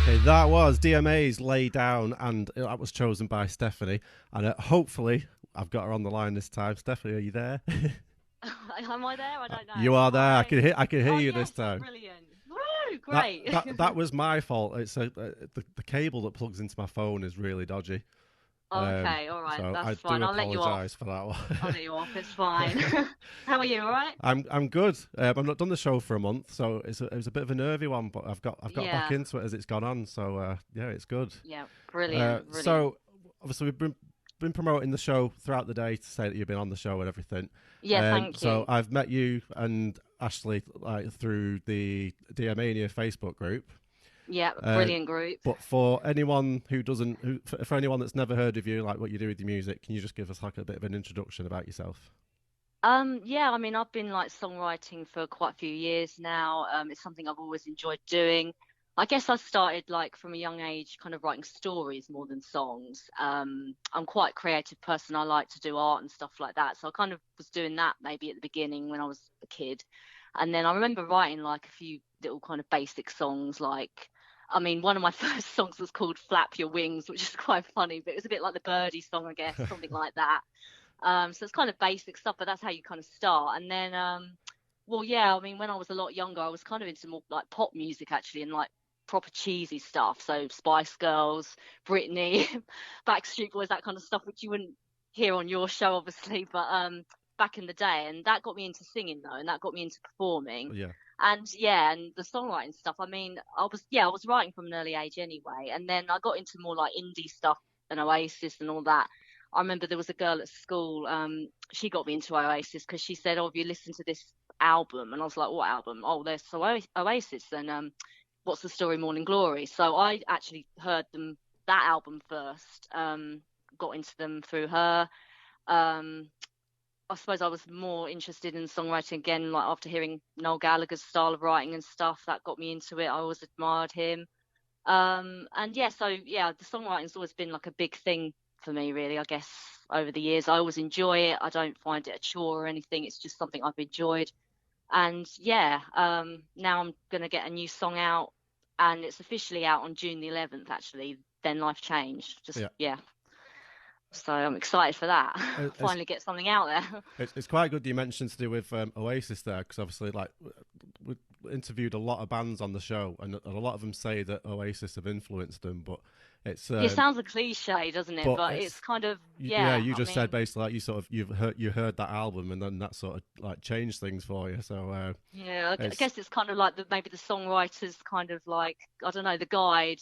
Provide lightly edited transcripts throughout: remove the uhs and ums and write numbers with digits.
Okay, that was DMA's Lay Down, and that was chosen by Stephanie. And hopefully, I've got her on the line this time. Stephanie, are you there? Am I there? I don't You know. are there. Hi. I can hear Oh you this yes, time. brilliant. Woo, That great. that was my fault. It's the cable that plugs into my phone is really dodgy. Um, Okay, all right, so that's I fine. do I'll let you off. apologise for that I'll one. let you off. It's fine. How are you? All right? I'm good. I've not done the show for a month, so it was a bit of a nervy one, but I've got back Yeah, into it as it's gone on. So yeah, it's good. yeah, brilliant, brilliant. So obviously we've been promoting the show throughout the day to say that you've been on the show and everything. Yeah, thank So you. I've met you and Ashley through the DMania Facebook group. Yeah, Uh, brilliant group. but for anyone who doesn't, for anyone that's never heard of you, like what you do with your music, can you just give us like a bit of an introduction about yourself? Yeah, I mean, I've been like songwriting for quite a few years now. It's something I've always enjoyed doing. I guess I started like from a young age, kind of writing stories more than songs. I'm quite a creative person. I like to do art and stuff like that. So I kind of was doing that maybe at the beginning when I was a kid. And then I remember writing like a few little kind of basic songs, like, I mean, one of my first songs was called Flap Your Wings, which is quite funny, but it was a bit like the Birdie song, I guess, something like that. So it's kind of basic stuff, but that's how you kind of start. And then, well, yeah, I mean, when I was a lot younger, I was kind of into more like pop music actually, and like proper cheesy stuff. So Spice Girls, Britney, Backstreet Boys, that kind of stuff, which you wouldn't hear on your show, obviously, but back in the day, and that got me into singing though, and that got me into performing. Yeah, And yeah, and the songwriting stuff. I mean, I was writing from an early age anyway, and then I got into more like indie stuff and Oasis and all that. I remember there was a girl at school. She got me into Oasis because she said, "Oh, have you listened to this album?" And I was like, "What album?" "Oh, there's Oasis." And "What's the Story, Morning Glory?" So I actually heard them that album first. Got into them through her. Um, I suppose I was more interested in songwriting again, like after hearing Noel Gallagher's style of writing and stuff. That got me into it. I always admired him. And yeah, so yeah, the songwriting's always been like a big thing for me, really, I guess, over the years. I always enjoy it. I don't find it a chore or anything. It's just something I've enjoyed. And yeah, now I'm gonna get a new song out, and it's officially out on June the 11th, actually. Then Life Changed. Just yeah. yeah. So I'm excited for that. It's Finally get something out there. it's quite good you mentioned to do with Oasis there because obviously like we interviewed a lot of bands on the show and a lot of them say that Oasis have influenced them, it's It um, sounds a cliche, doesn't it? but But it's it's kind of, yeah, yeah, you I just said mean, basically like you heard that album and then that sort of like changed things for you. So yeah, I it's guess it's kind of like maybe the songwriters kind of like, I don't know, the guide.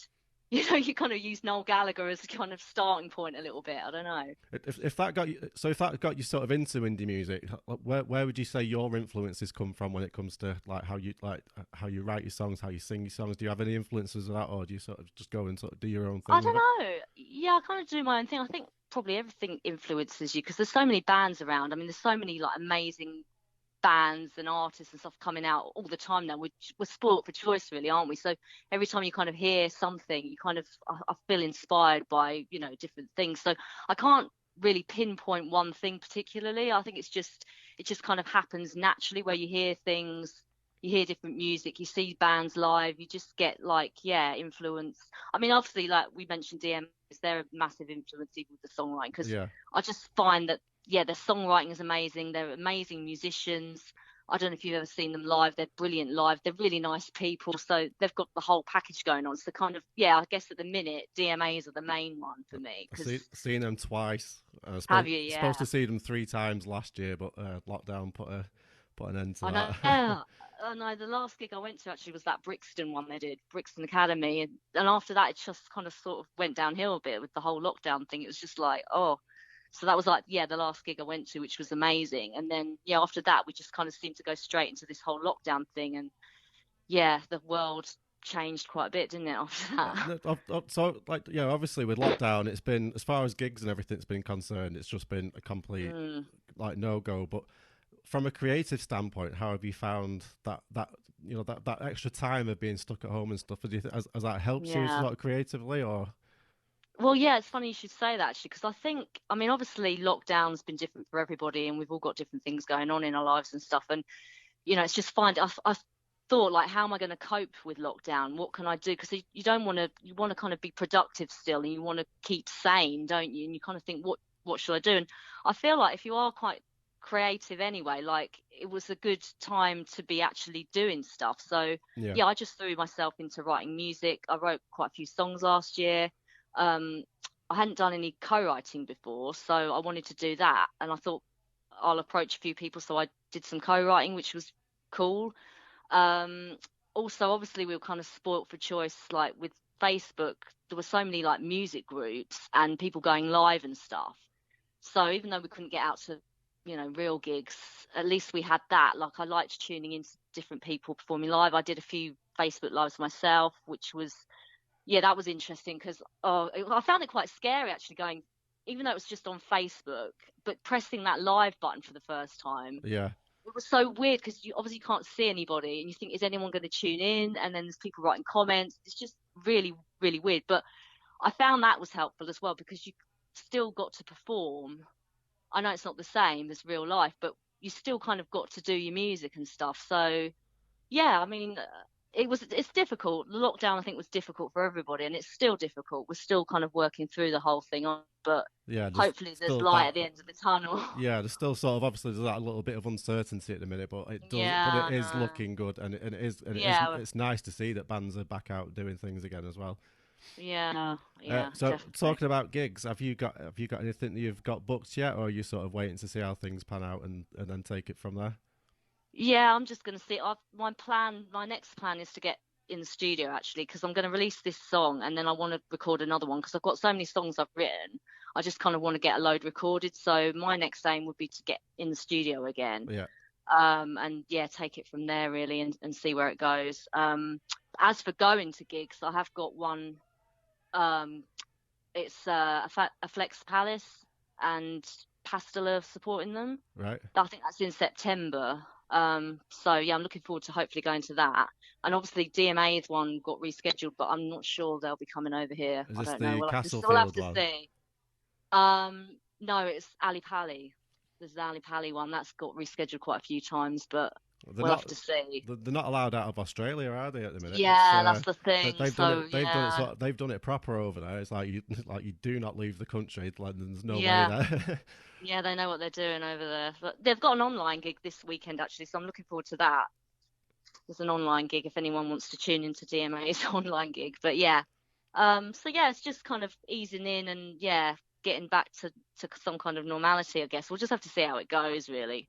You know, you kind of use Noel Gallagher as a kind of starting point a little bit. I don't know. if that got you, so if that got you sort of into indie music, where would you say your influences come from when it comes to like how you write your songs, how you sing your songs? Do you have any influences of that, or do you sort of just go and sort of do your own I thing with don't it? know. Yeah, I kind of do my own thing. I think probably everything influences you because there's so many bands around. I mean, there's so many like amazing bands and artists and stuff coming out all the time now. We're sport for choice, really, aren't we? So every time you kind of hear something, you kind of I feel inspired by different things. So I can't really pinpoint one thing particularly. I think it just kind of happens naturally where you hear things. You hear different music, you see bands live, you just get like, yeah, influence. I mean, obviously, like we mentioned, DM is they're a massive influence even with the songwriting because Yeah. I just find that yeah, their songwriting is amazing. They're amazing musicians. I don't know if you've ever seen them live. They're brilliant live. They're really nice people. So they've got the whole package going on. So kind of, yeah, I guess at the minute, DMAs are the main one for me. I've Because seen them twice. have you? Supposed to Yeah. see them three times last year, but lockdown put an end to I know. that. Yeah. I know the last gig I went to actually was that Brixton one they did, Brixton Academy. And after that, it just kind of sort of went downhill a bit with the whole lockdown thing. It was just like, oh, so that was like, yeah, the last gig I went to, which was amazing. And then, yeah, after that, we just kind of seemed to go straight into this whole lockdown thing. And yeah, the world changed quite a bit, didn't it, after that? No, so like obviously with lockdown, it's been as far as gigs and everything's been concerned, it's just been a complete Mm. like no go. But from a creative standpoint, how have you found that that extra time of being stuck at home and stuff? Has that helped you Yeah. sort of creatively or? Well, yeah, it's funny you should say that actually, because I think, I mean, obviously lockdown's been different for everybody and we've all got different things going on in our lives and stuff. And, it's just find us. thought like, how am I going to cope with lockdown? What can I do? Because you don't want to, you want to kind of be productive still, and you want to keep sane, don't you? And you kind of think, what should I do? And I feel like if you are quite creative anyway, like it was a good time to be actually doing stuff. So Yeah. yeah, I just threw myself into writing music. I wrote quite a few songs last year. Um, I hadn't done any co-writing before, so I wanted to do that, and I thought I'll approach a few people. So I did some co-writing, which was cool. um, Also, obviously, we were kind of spoilt for choice. Like with Facebook, there were so many like music groups and people going live and stuff. So even though we couldn't get out to, real gigs, at least we had that. Like I liked tuning into different people performing live. I did a few Facebook lives myself, which was, yeah, that was interesting because I found it quite scary actually going, even though it was just on Facebook, but pressing that live button for the first time, Yeah. it was so weird because you obviously can't see anybody and you think, is anyone going to tune in? And then there's people writing comments. It's just really, really weird. But I found that was helpful as well because you still got to perform. I know it's not the same as real life, but you still kind of got to do your music and stuff. So yeah, I mean, it's difficult. The lockdown, I think, was difficult for everybody, and it's still difficult. We're still kind of working through the whole thing on, but Yeah. There's hopefully there's still light that. at the end of the tunnel. Yeah, there's still sort of obviously there's that little bit of uncertainty at the minute, but it Yeah, I is know. looking good, and Yeah, it's nice to see that bands are back out doing things again as well. yeah, yeah, So definitely. talking about gigs, have you got anything that you've got booked yet, or are you sort of waiting to see how things pan out and then take it from there? Yeah, I'm just gonna see. My next plan is to get in the studio actually, because I'm gonna release this song and then I want to record another one because I've got so many songs I've written. I just kind of want to get a load recorded. So my next aim would be to get in the studio again, Yeah, and yeah, take it from there really and see where it goes. As for going to gigs, I have got one. Um, it's a Flex Palace and Pastilla supporting them. right. I think that's in September. So yeah, I'm looking forward to hopefully going to that. And obviously DMA's one got rescheduled, but I'm not sure they'll be coming over here. Is I this don't know. the We'll have Castlefield to one? see. No, it's Ali Pali. There's the Ali Pali one that's got rescheduled quite a few times, but They're we'll have not to see. they're not allowed out of Australia, are they? At the minute, it's Yeah, that's the thing. they've done So it. yeah, They've done it proper over there. It's like you like you do not leave the country. Like there's no way yeah, there. yeah, they know what they're doing over there. But they've got an online gig this weekend actually, so I'm looking forward to that. There's an online gig if anyone wants to tune into DMA's online gig. But yeah, so yeah, it's just kind of easing in and yeah, getting back to some kind of normality, I guess. We'll just have to see how it goes, really.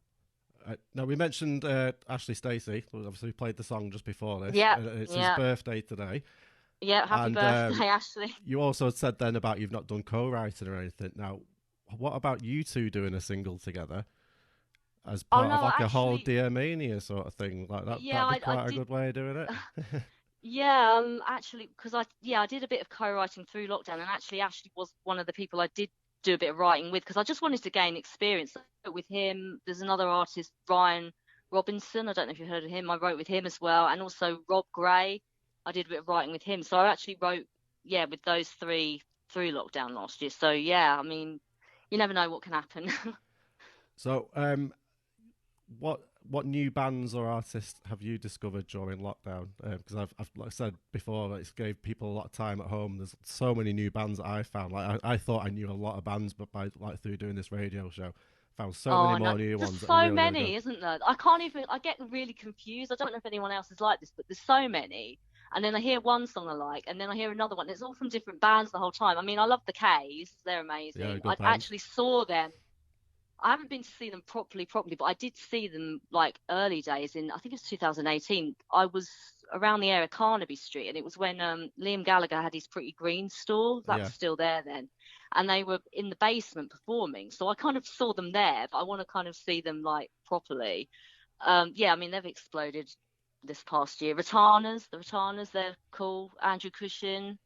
Now we mentioned Ashley Stacey. Well, obviously, we played the song just before this. Yeah, It's his yeah, birthday today, yeah. Happy and birthday, Ashley. you also said then about you've not done co-writing or anything. Now, what about you two doing a single together as Oh part of no, like a whole actually, Dear Mania sort of thing? Like that, yeah, that'd be I quite a did. good way of doing it. Yeah, actually, because I did a bit of co-writing through lockdown, and actually, Ashley was one of the people I did do a bit of writing with because I just wanted to gain experience with him. There's another artist, Ryan Robinson. I don't know if you heard of him. I wrote with him as well, and also Rob Gray. I did a bit of writing with him, so I actually wrote, yeah, with those three through lockdown last year. So yeah, I mean, you never know what can happen. So, what new bands or artists have you discovered during lockdown? Because I've like I said before, like, it's gave people a lot of time at home. There's so many new bands that I found. Like I thought I knew a lot of bands, but by like through doing this radio show, found so many Oh no, more new there's ones that are so really really good. many, isn't there? I can't even, I get really confused. I don't know if anyone else is like this, but there's so many. And then I hear one song I like, and then I hear another one. It's all from different bands the whole time. I mean, I love the K's. They're Yeah, amazing. I good band. actually saw them. I haven't been to see them properly, but I did see them like early days in, I think it was 2018. I was around the area, Carnaby Street, and it was when Liam Gallagher had his Pretty Green store. That Yeah. was still there then. And they were in the basement performing. So I kind of saw them there, but I want to kind of see them like properly. Yeah, I mean, they've exploded this past year. The Retanas, they're cool. Andrew Cushin,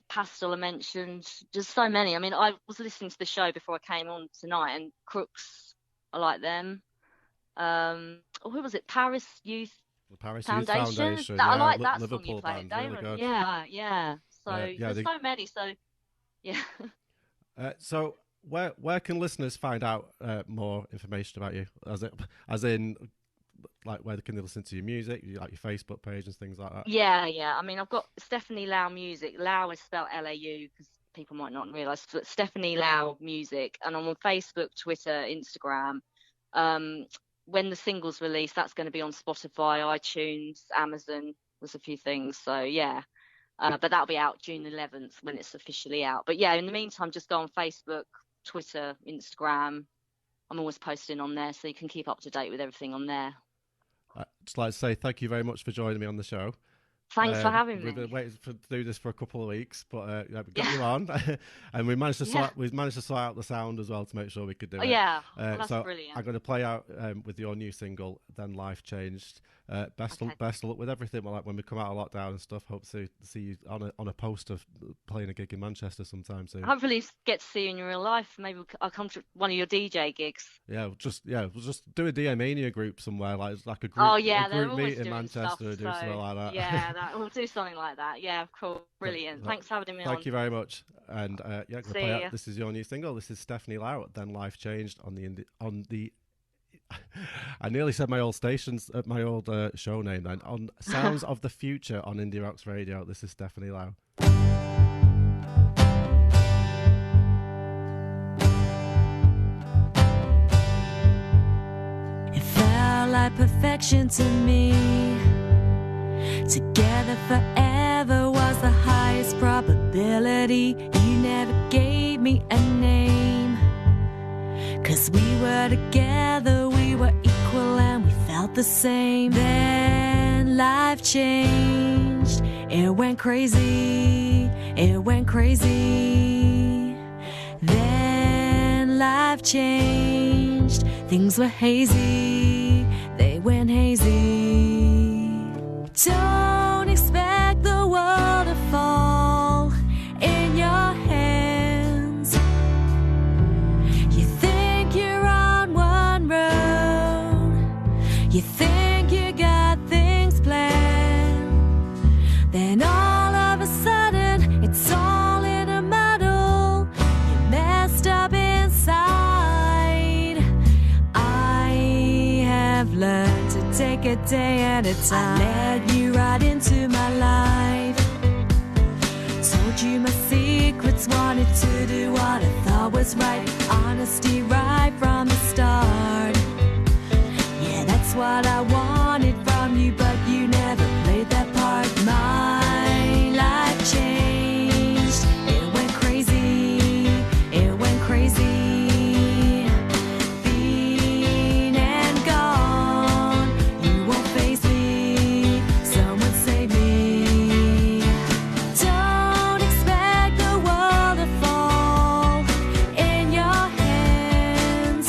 Pastel I mentioned. There's so many. I mean, I was listening to the show before I came on tonight, and Crooks, I like them. Who was it? Paris Youth The Paris Youth Foundation. Foundation. That I Yeah, like that song you Liverpool played, band, really Damon. good. Yeah, yeah. So Yeah, there's so many. So yeah. so where can listeners find out more information about you? As in like where can they listen to your music, like your Facebook page and things like that? Yeah. I mean, I've got Stephanie Lau Music. Lau is spelled Lau because people might not realise, but Stephanie Lau Music. And I'm on Facebook, Twitter, Instagram. Um, when the single's released, that's going to be on Spotify, iTunes, Amazon. There's a few things. So yeah. But that'll be out June 11th when it's officially out. But yeah, in the meantime, just go on Facebook, Twitter, Instagram. I'm always posting on there, so you can keep up to date with everything on there. I'd just like to say thank you very much for joining me on the show. Thanks for having me. We've been waiting to do this for a couple of weeks, but we got you on, and we managed to sort out the sound as well to make sure we could do it. Yeah, that's so brilliant. I'm going to play out with your new single, "Then Life Changed." Best of luck with everything. Well, like when we come out of lockdown and stuff, hope to see you on a poster playing a gig in Manchester sometime soon. Hopefully get to see you in your real life. Maybe I'll come to one of your DJ gigs. We'll just do a DM Mania group somewhere, like a group. Oh yeah, a group meet in Manchester, stuff, do something like that. Yeah, we'll do something like that. Yeah, cool, brilliant. Thanks for having me on. Thank you very much. And See ya. This is your new single. This is Stephanie Lau, "Then Life Changed" on the I nearly said my old show name then, on Sounds of the Future on Indie Rocks Radio. This is Stephanie Lau. It felt like perfection to me. Together forever was the highest probability. You never gave me a name, 'cause we were together, we were equal and we felt the same. Then life changed, it went crazy, it went crazy. Then life changed, things were hazy, they went hazy. Don't expect the world to fall in your hands. You think you're on one road, you think you got things planned, then all of a sudden it's all in a muddle. You messed up inside. I have learned to take a day at a time. I led you right into my life, told you my secrets, wanted to do what I thought was right. Honesty right from the start. Yeah, that's what I wanted from you, but you never played that part. My life changed, it went crazy, it went crazy. Been and gone, you won't face me, someone save me. Don't expect the world to fall in your hands.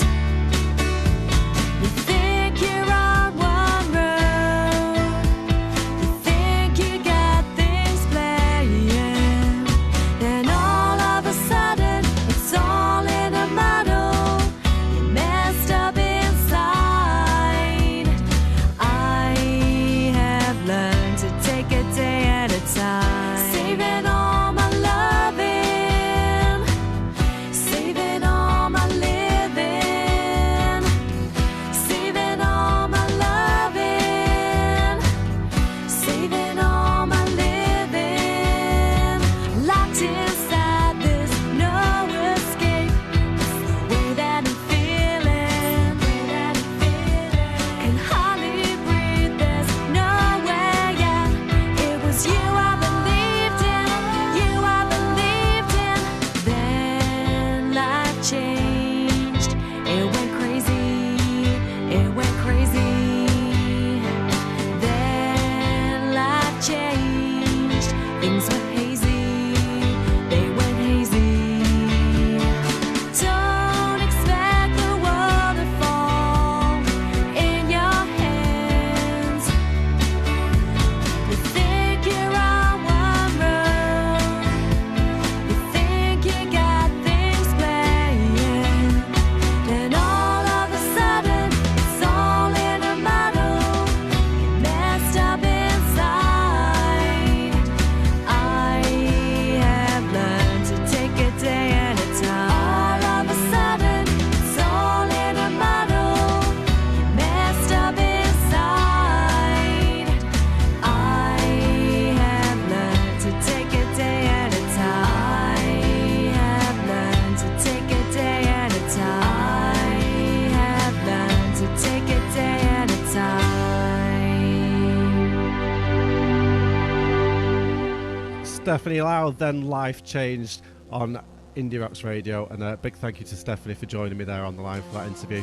Stephanie Lau, then Life Changed on Indie Rocks Radio, and a big thank you to Stephanie for joining me there on the line for that interview.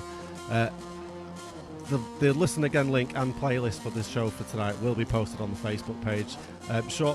The Listen Again link and playlist for this show for tonight will be posted on the Facebook page. Short